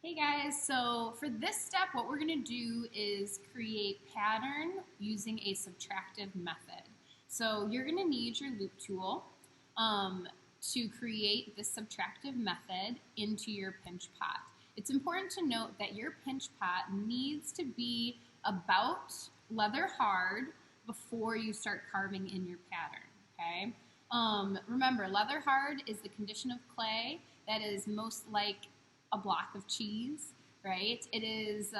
Hey guys, so for this step, what we're going to do is create pattern using a subtractive method. So you're going to need your loop tool to create this subtractive method into your pinch pot. It's important to note that your pinch pot needs to be about leather hard before you start carving in your pattern, okay? Remember, leather hard is the condition of clay that is most like a block of cheese, right? It is,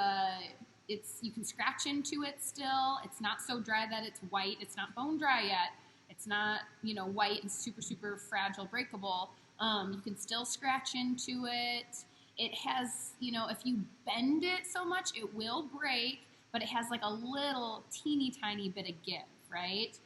you can scratch into it still. It's not so dry that it's white. It's not bone dry yet. It's not, white and super, super fragile, breakable. You can still scratch into it. It has, if you bend it so much, it will break, but it has like a little teeny tiny bit of give, right?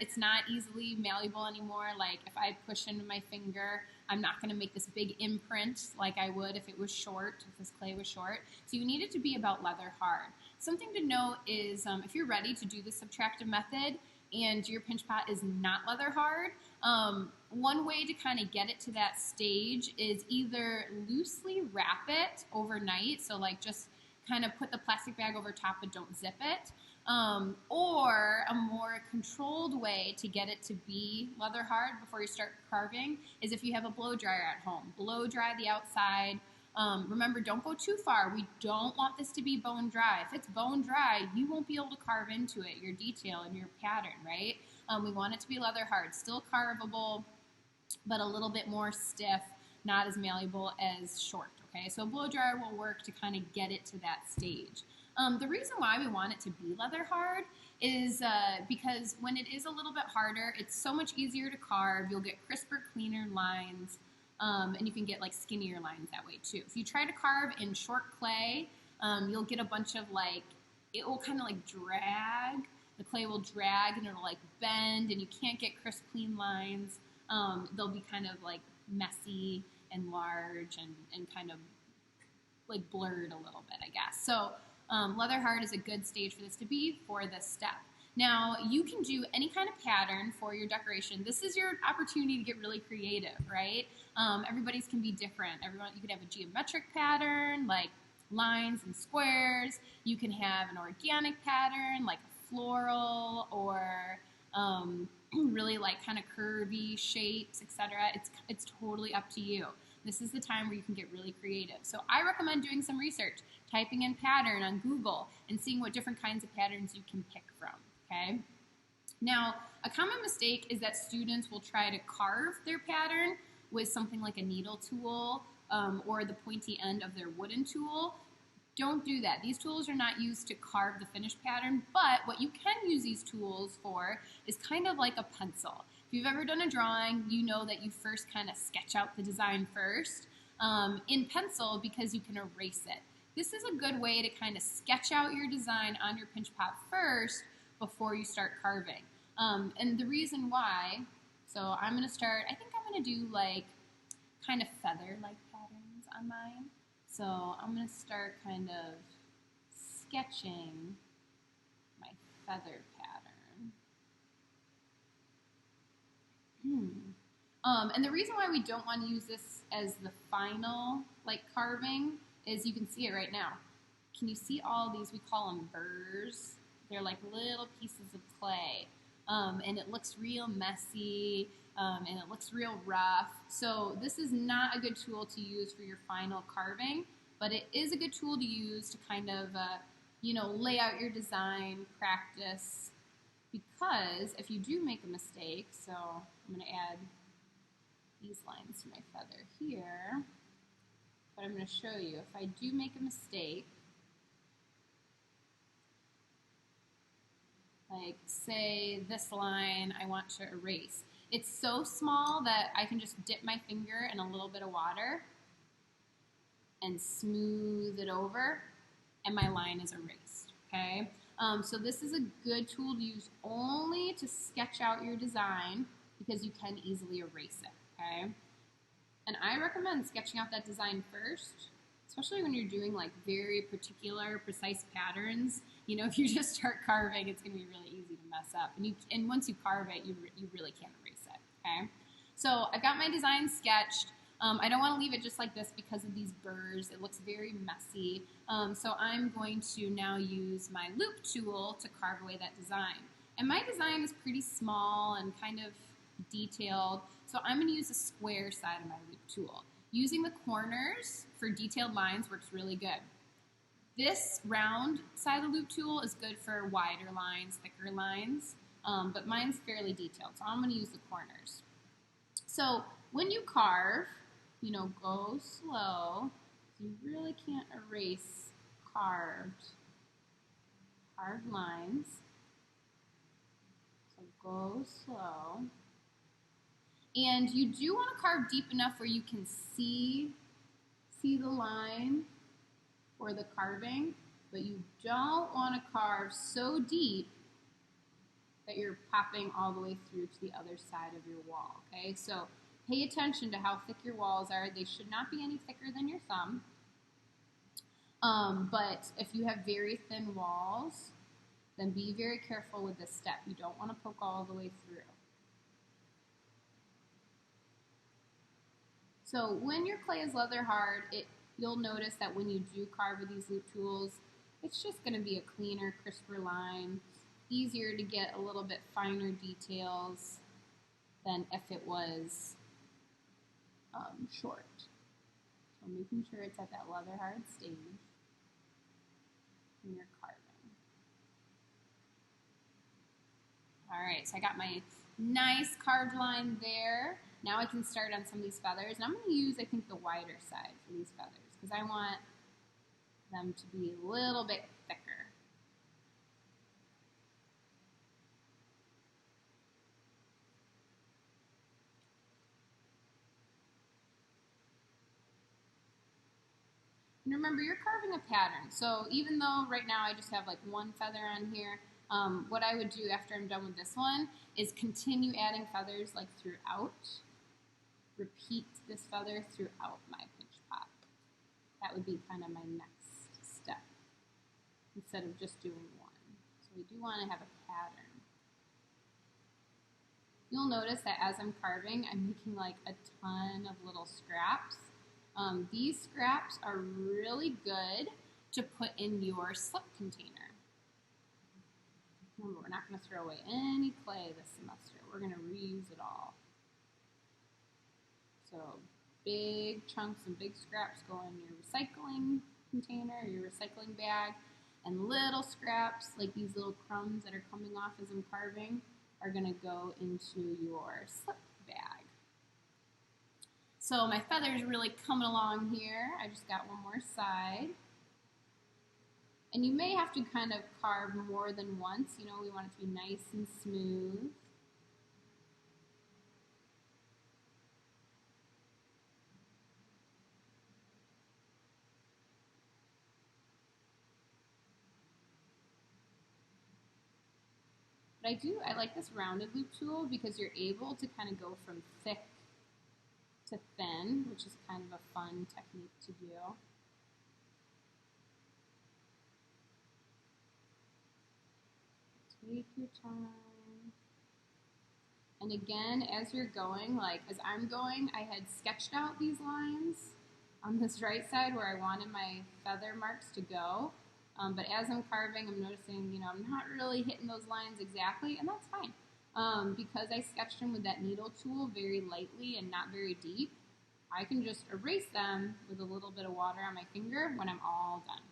It's not easily malleable anymore. Like if I push into my finger, I'm not going to make this big imprint like I would if it was short, if this clay was short. So you need it to be about leather hard. Something to note is if you're ready to do the subtractive method and your pinch pot is not leather hard, one way to kind of get it to that stage is either loosely wrap it overnight, so like just kind of put the plastic bag over top but don't zip it. Or a more controlled way to get it to be leather hard before you start carving is if you have a blow dryer at home. Blow dry the outside. Remember, don't go too far. We don't want this to be bone dry. If it's bone dry, you won't be able to carve into it, your detail and your pattern, right? We want it to be leather hard, still carvable, but a little bit more stiff, not as malleable as short, okay? So a blow dryer will work to kind of get it to that stage. The reason why we want it to be leather hard is because when it is a little bit harder, it's so much easier to carve. You'll get crisper, cleaner lines, and you can get like skinnier lines that way too. If you try to carve in short clay, you'll get a bunch of it will kind of like drag. The clay will drag and it'll like bend and you can't get crisp, clean lines. They'll be kind of like messy and large and kind of like blurred a little bit, I guess. So leather hard is a good stage for this to be for this step. Now, you can do any kind of pattern for your decoration. This is your opportunity to get really creative, right? Everybody's can be different. You could have a geometric pattern, like lines and squares. You can have an organic pattern, like a floral, or really like kind of curvy shapes, etc. It's totally up to you. This is the time where you can get really creative. So I recommend doing some research, typing in pattern on Google and seeing what different kinds of patterns you can pick from, okay? Now, a common mistake is that students will try to carve their pattern with something like a needle tool or the pointy end of their wooden tool. Don't do that. These tools are not used to carve the finished pattern, but what you can use these tools for is kind of like a pencil. If you've ever done a drawing, you know that you first kind of sketch out the design first in pencil because you can erase it. This is a good way to kind of sketch out your design on your pinch pot first before you start carving. And the reason why, so I'm going to start, I think I'm going to do like kind of feather-like patterns on mine. So I'm going to start kind of sketching my feather pattern. And the reason why we don't want to use this as the final carving is you can see it right now. Can you see all these? We call them burrs. They're like little pieces of clay. And it looks real messy and it looks real rough. So this is not a good tool to use for your final carving, but it is a good tool to use to kind of lay out your design, practice, because if you do make a mistake, so I'm going to add these lines to my feather here, but I'm going to show you if I do make a mistake, like say this line I want to erase. It's so small that I can just dip my finger in a little bit of water and smooth it over and my line is erased, okay? So this is a good tool to use only to sketch out your design because you can easily erase it, okay? And I recommend sketching out that design first, especially when you're doing like very particular, precise patterns. If you just start carving, it's going to be really easy to mess up. And once you carve it, you really can't erase it, okay? So I've got my design sketched. I don't want to leave it just like this because of these burrs. It looks very messy. So I'm going to now use my loop tool to carve away that design. And my design is pretty small and kind of detailed, so I'm going to use the square side of my loop tool. Using the corners for detailed lines works really good. This round side of the loop tool is good for wider lines, thicker lines, but mine's fairly detailed, so I'm going to use the corners. So when you carve, go slow. You really can't erase carved lines. So go slow. And you do want to carve deep enough where you can see the line for the carving, but you don't want to carve so deep that you're popping all the way through to the other side of your wall, okay? So pay attention to how thick your walls are. They should not be any thicker than your thumb. But if you have very thin walls, then be very careful with this step. You don't want to poke all the way through. So when your clay is leather hard, you'll notice that when you do carve with these loop tools, it's just going to be a cleaner, crisper line, easier to get a little bit finer details than if it was short. So making sure it's at that leather hard stage when you're carving. All right, so I got my nice carved line there. Now I can start on some of these feathers, and I'm going to use, I think, the wider side for these feathers because I want them to be a little bit thicker. And remember, you're carving a pattern, so even though right now I just have like one feather on here, what I would do after I'm done with this one is continue adding feathers like throughout. Repeat this feather throughout my pinch pot. That would be kind of my next step instead of just doing one. So we do want to have a pattern. You'll notice that as I'm carving, I'm making like a ton of little scraps. These scraps are really good to put in your slip container. Remember, we're not going to throw away any clay this semester. We're going to reuse it all. So big chunks and big scraps go in your recycling container, or your recycling bag, and little scraps, like these little crumbs that are coming off as I'm carving, are going to go into your slip bag. So my feather's really coming along here. I just got one more side. And you may have to kind of carve more than once. We want it to be nice and smooth. But I like this rounded loop tool because you're able to kind of go from thick to thin, which is kind of a fun technique to do. Take your time. And again, as you're going, like as I'm going, I had sketched out these lines on this right side where I wanted my feather marks to go. But as I'm carving, I'm noticing, I'm not really hitting those lines exactly, and that's fine. Because I sketched them with that needle tool very lightly and not very deep, I can just erase them with a little bit of water on my finger when I'm all done.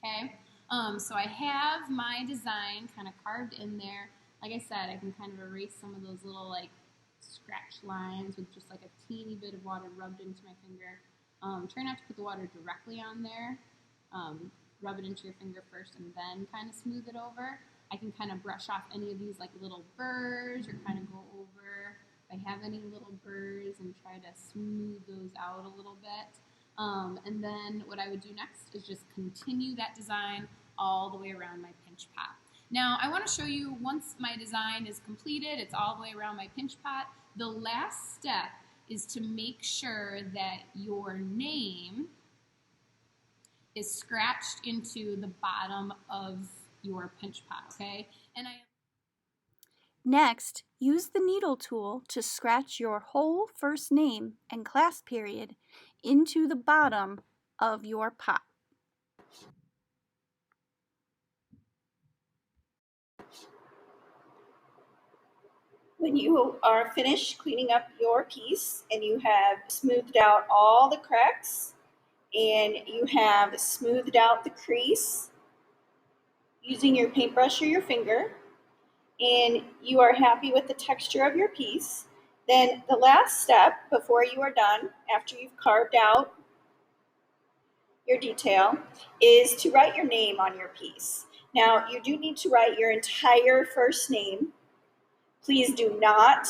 Okay, so I have my design kind of carved in there. Like I said, I can kind of erase some of those little like scratch lines with just like a teeny bit of water rubbed into my finger. Try not to put the water directly on there. Rub it into your finger first and then kind of smooth it over. I can kind of brush off any of these like little burrs or kind of go over if I have any little burrs and try to smooth those out a little bit. And then what I would do next is just continue that design all the way around my pinch pot. Now I want to show you once my design is completed, it's all the way around my pinch pot, the last step is to make sure that your name is scratched into the bottom of your pinch pot, okay? And Next, use the needle tool to scratch your whole first name and class period into the bottom of your pot. When you are finished cleaning up your piece and you have smoothed out all the cracks and you have smoothed out the crease using your paintbrush or your finger, and you are happy with the texture of your piece, then the last step before you are done, after you've carved out your detail, is to write your name on your piece. Now, you do need to write your entire first name. Please do not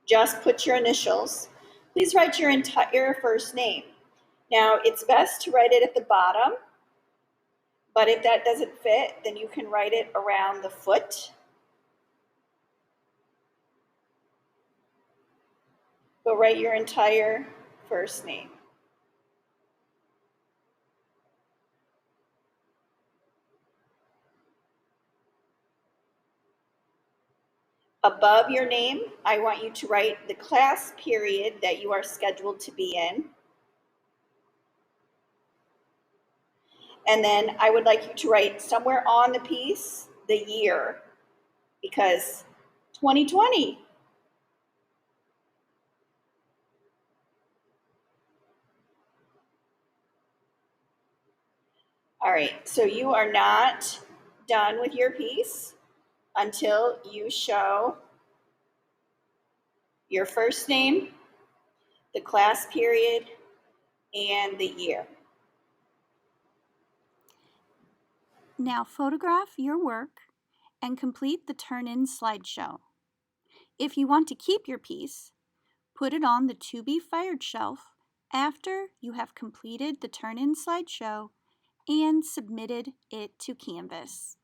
just put your initials. Please write your entire first name. Now, it's best to write it at the bottom, but if that doesn't fit, then you can write it around the foot. But write your entire first name. Above your name, I want you to write the class period that you are scheduled to be in. And then I would like you to write somewhere on the piece the year, because 2020. All right, so you are not done with your piece until you show your first name, the class period, and the year. Now photograph your work and complete the turn-in slideshow. If you want to keep your piece, put it on the to-be-fired shelf after you have completed the turn-in slideshow and submitted it to Canvas.